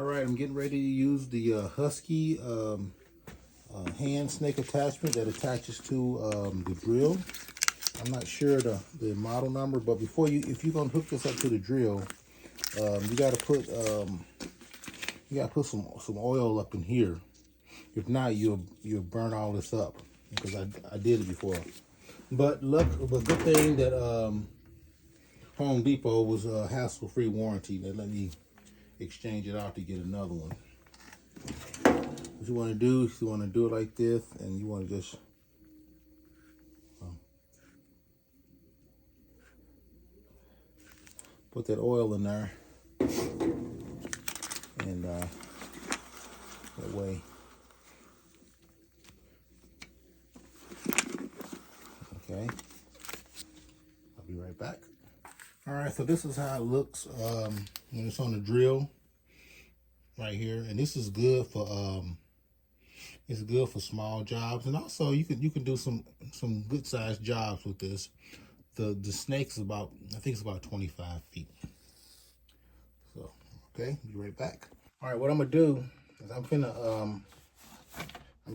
All right, I'm getting ready to use the Husky hand snake attachment that attaches to the drill. I'm not sure the model number, but if you're gonna hook this up to the drill, you gotta put some oil up in here. If not, you'll burn all this up, because I did it before. But good thing that Home Depot was a hassle-free warranty. They let me exchange it out to get another one. What you want to do is you want to do it like this, and you want to just put that oil in there, and that way. Okay, I'll be right back. All right, so this is how it looks when it's on the drill right here, and this is good for it's good for small jobs, and also you can do some good sized jobs with this. The snake's about, I think it's about 25 feet. So okay, be right back. All right, what I'm gonna do is I'm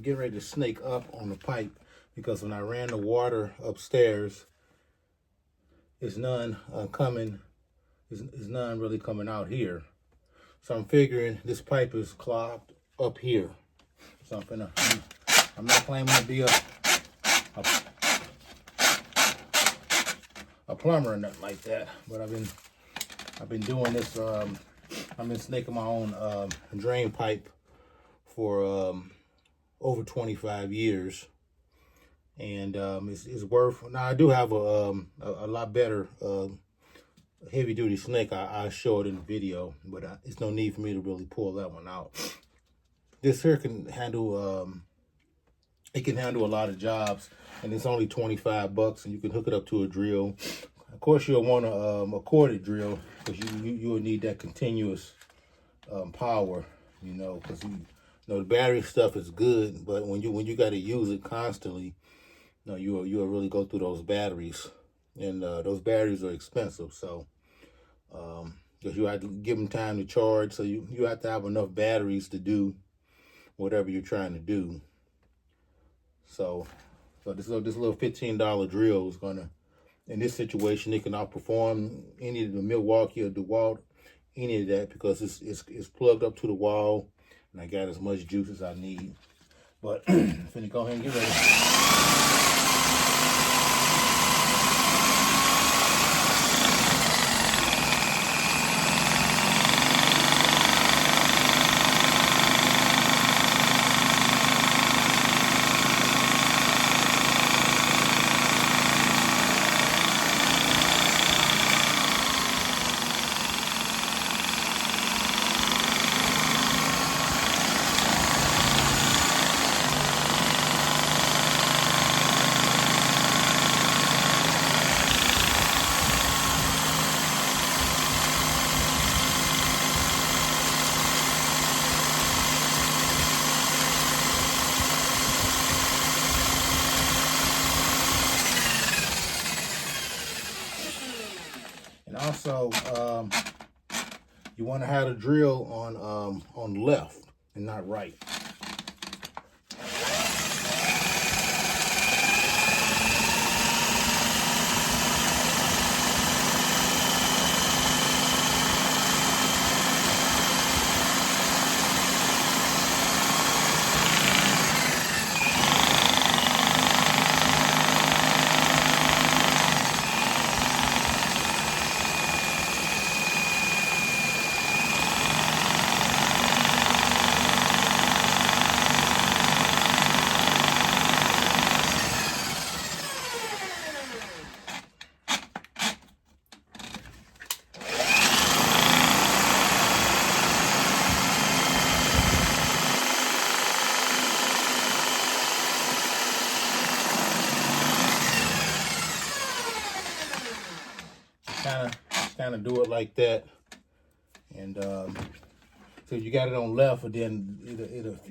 getting ready to snake up on the pipe, because when I ran the water upstairs, it's none really coming out here. So I'm figuring this pipe is clogged up here. So I'm not claiming to be a plumber or nothing like that, but I've been doing this. I've been snaking my own drain pipe for over 25 years, and it's worth. Now I do have a lot better heavy duty snake. I show it in the video, but it's no need for me to really pull that one out. This here can handle it can handle a lot of jobs, and it's only 25 bucks, and you can hook it up to a drill. Of course, you'll want a corded drill, because you will need that continuous power, because the battery stuff is good, but when you got to use it constantly, you'll really go through those batteries, and those batteries are expensive. So because you have to give them time to charge, so you have to have enough batteries to do whatever you're trying to do. So this little $15 drill is gonna, in this situation, it can outperform any of the Milwaukee or DeWalt, any of that, because it's plugged up to the wall, and I got as much juice as I need. But I'm finna go ahead and get ready. Also, you want to have the drill on left and not right. Kind of do it like that, and so you got it on left, and then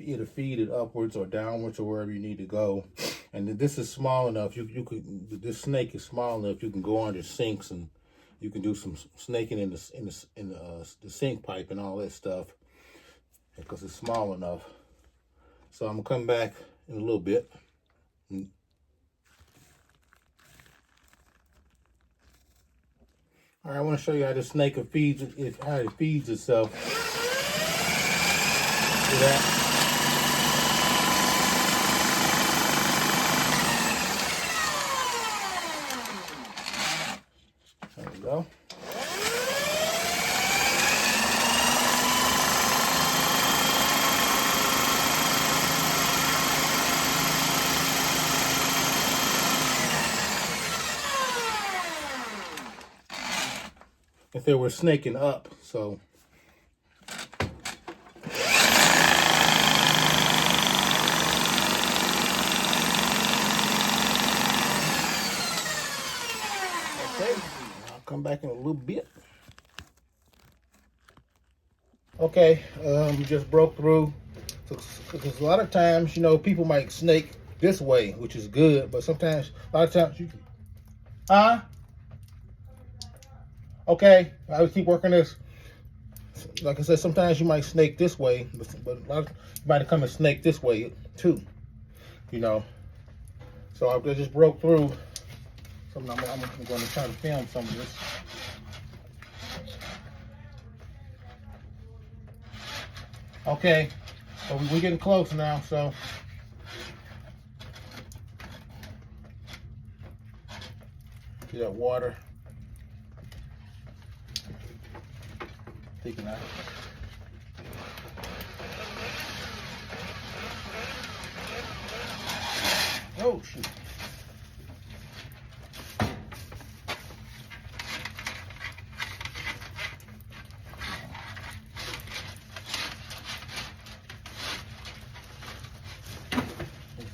it'll feed it upwards or downwards or wherever you need to go. And this is small enough. This snake is small enough. You can go under sinks, and you can do some snaking in the sink pipe and all that stuff. because it's small enough. So I'm gonna come back in a little bit. All right, I want to show you how this snake feeds how it feeds itself. See that? There we go. If they were snaking up, so okay, I'll come back in a little bit. Okay, we just broke through, because a lot of times, you know, people might snake this way, which is good, but sometimes, a lot of times you can, okay, I would keep working this. Like I said, sometimes you might snake this way, but a lot of, you might come and snake this way too, you know. So I just broke through. I'm going to try to film some of this. Okay, so we're getting close now, so. See that water? Taking out. Oh, shoot.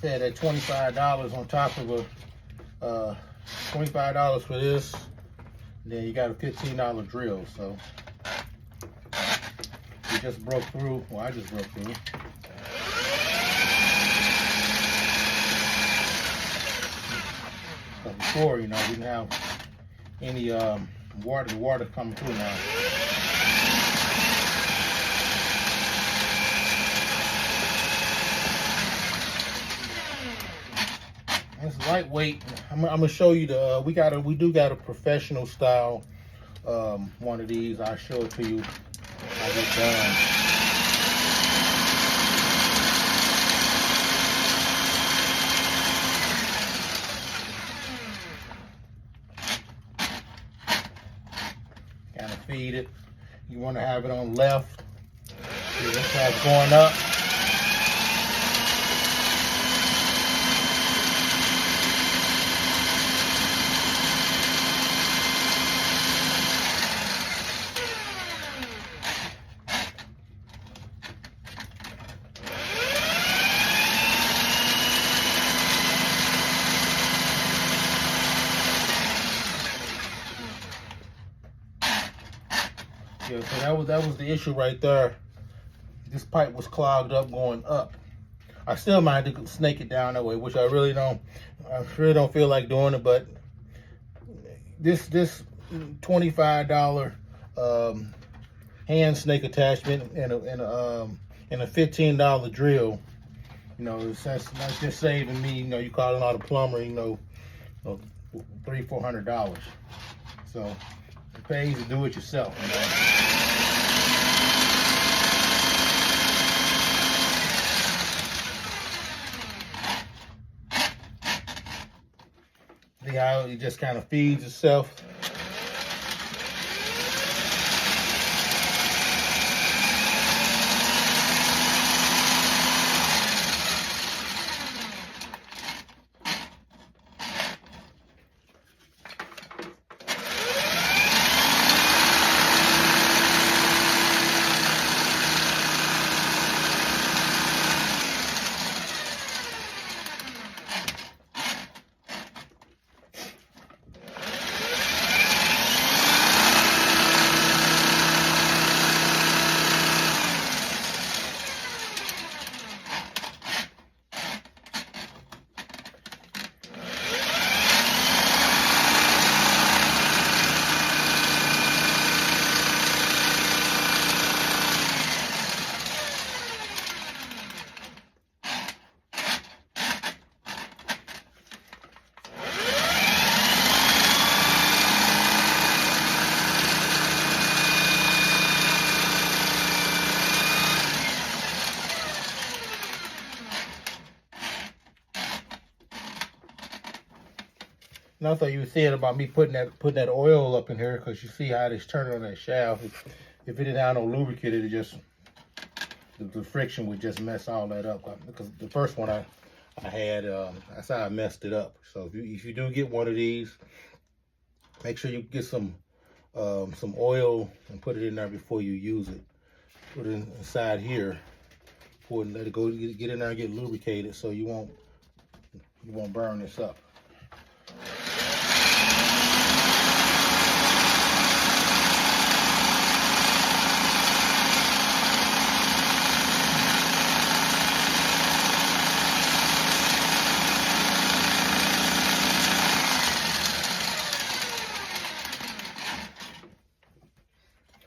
Said that $25 on top of a $25 for this, then you got a $15 drill. So we just broke through. Well, I just broke through. But before, you know, we didn't have any water coming through now. It's lightweight. I'm gonna show you the. We do got a professional style one of these. I'll show it to you how it's done. Kind of feed it. You want to have it on left. See, that's how it's going up. Yeah, so that was the issue right there. This pipe was clogged up going up. I still might have to snake it down that way, which I really don't feel like doing it. But this $25 hand snake attachment and a $15 drill, you know, that's just saving me. You know, you calling out a plumber, you know, $300-400. So it pays to do it yourself. You know? See how it just kind of feeds itself. Another thing you were saying about me putting that oil up in here, because you see how it's turning on that shaft. If it didn't have no lubricant, it just the friction would just mess all that up. Because the first one I had, that's how I messed it up. So if you do get one of these, make sure you get some oil and put it in there before you use it. Put it inside here, pour it and let it go. Get in there and get lubricated so you won't burn this up.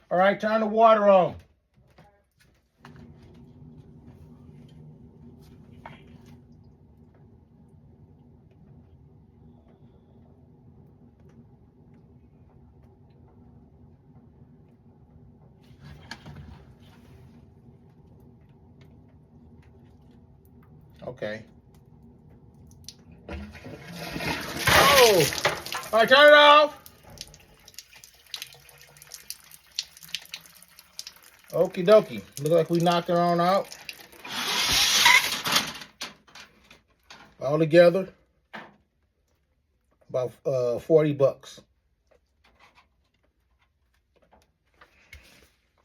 All right, turn the water on. Okay. Oh! All right, turn it off. Okie dokie. Look like we knocked her on out. All together, about 40 bucks.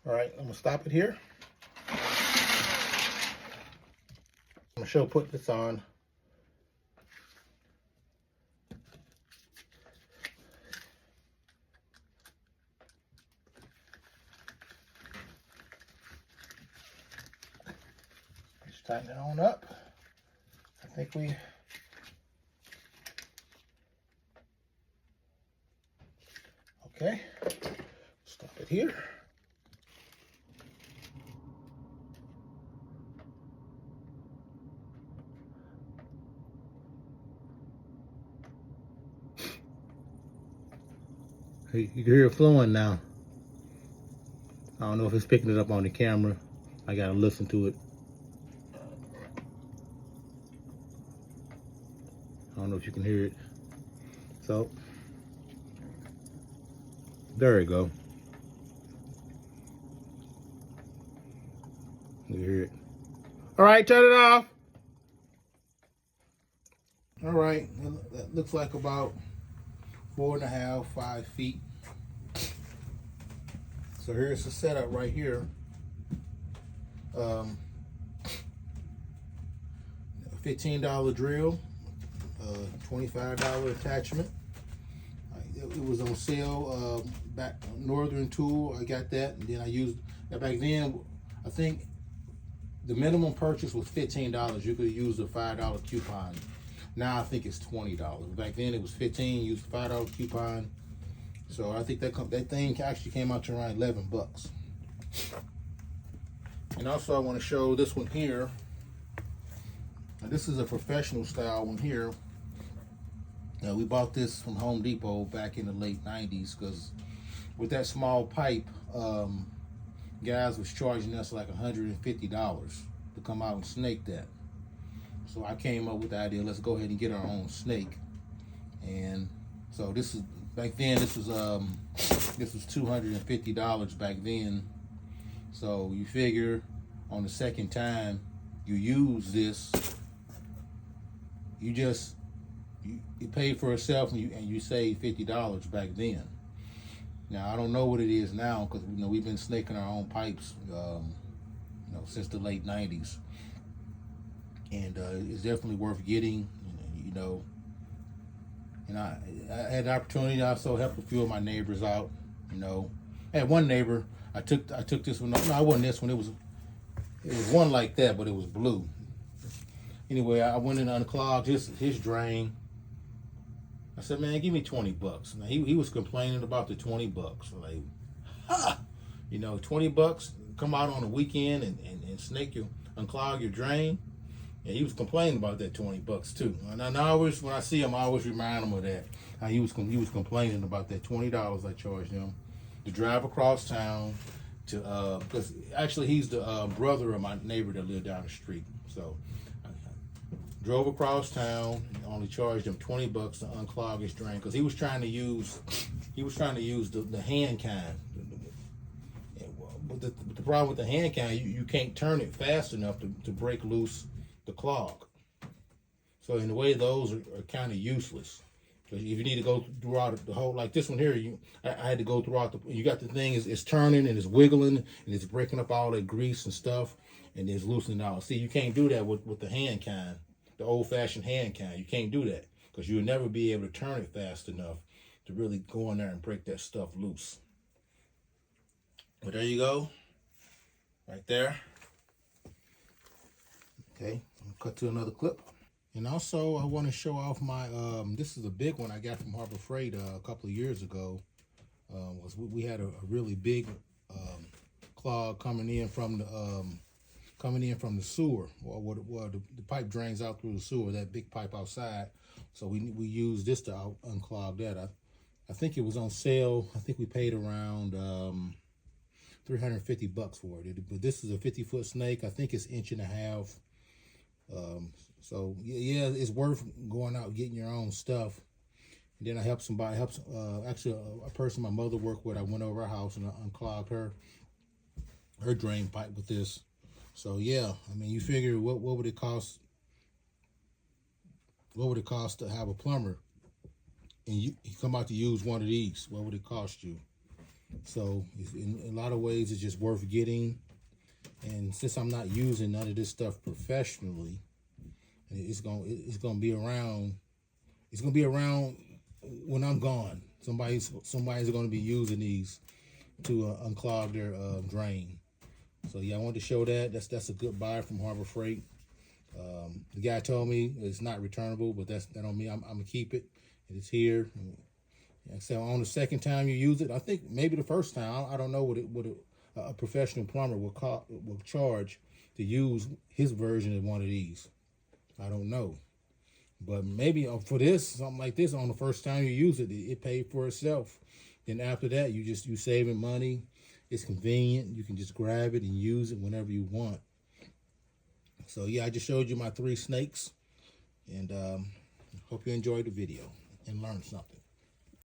All right, I'm gonna stop it here. I'm gonna put this on. Just tighten it on up. I think we. Okay, stop it here. You can hear it flowing now. I don't know if it's picking it up on the camera. I gotta listen to it. I don't know if you can hear it. So, there we go. You hear it. All right, turn it off. All right, that looks like about 4.5, 5 feet. So here's the setup right here. $15 drill, $25 attachment. It was on sale back Northern Tool. I got that, and then I used that back then. I think the minimum purchase was $15. You could use a $5 coupon. Now I think it's $20. Back then it was $15. Used a $5 coupon. So I think that thing actually came out to around 11 bucks. And also I want to show this one here. Now this is a professional style one here. We bought this from Home Depot back in the late 90s because with that small pipe, guys was charging us like $150 to come out and snake that. So I came up with the idea, let's go ahead and get our own snake. And so this is, back then this was $250 back then. So you figure on the second time you use this, you pay for itself and you save $50 back then. Now I don't know what it is now because we've been snaking our own pipes since the late 90s, and it's definitely worth getting. And I had the opportunity to also help a few of my neighbors out. I had one neighbor. I took this one. No, it wasn't this one. It was one like that, but it was blue. Anyway, I went and unclogged his drain. I said, man, give me 20 bucks. Now he was complaining about the 20 bucks. Like, 20 bucks, come out on a weekend and unclog your drain. And he was complaining about that 20 bucks too. And I always, when I see him, I always remind him of that. How he was complaining about that $20 I charged him to drive across town to, because actually he's the brother of my neighbor that lived down the street. So Drove across town, and only charged him 20 bucks to unclog his drain because he was trying to use the hand kind. But the problem with the hand kind, you can't turn it fast enough to break loose the clog. So in a way, those are kind of useless. Because if you need to go throughout the whole, like this one here, I had to go throughout you got the thing, it's turning and it's wiggling and it's breaking up all that grease and stuff and it's loosening out. See, you can't do that with the hand kind, the old-fashioned hand kind. You can't do that because you'll never be able to turn it fast enough to really go in there and break that stuff loose. But there you go, right there. Okay, I'll cut to another clip. And also, I want to show off my, this is a big one I got from Harbor Freight a couple of years ago. We had a really big clog coming in from the sewer, or the pipe drains out through the sewer, that big pipe outside. So we used this to unclog that. I think it was on sale. I think we paid around 350 bucks for it. But this is a 50-foot snake. I think it's 1.5 inches. So yeah, it's worth going out getting your own stuff. And then I helped somebody, actually a person my mother worked with. I went over her house and I unclogged her drain pipe with this. So yeah, I mean, you figure what would it cost? What would it cost to have a plumber and you come out to use one of these? What would it cost you? So in a lot of ways, it's just worth getting. And since I'm not using none of this stuff professionally, it's gonna be around. It's gonna be around when I'm gone. Somebody's gonna be using these to unclog their drain. So yeah, I wanted to show that. That's a good buy from Harbor Freight. The guy told me it's not returnable, but that don't mean I'm gonna keep it. It's here. So on the second time you use it, I think maybe the first time, I don't know what a professional plumber will charge to use his version of one of these. I don't know, but maybe for this, something like this, on the first time you use it, it paid for itself. Then after that, you saving money. It's convenient. You can just grab it and use it whenever you want. So yeah, I just showed you my 3 snakes, and hope you enjoyed the video and learned something.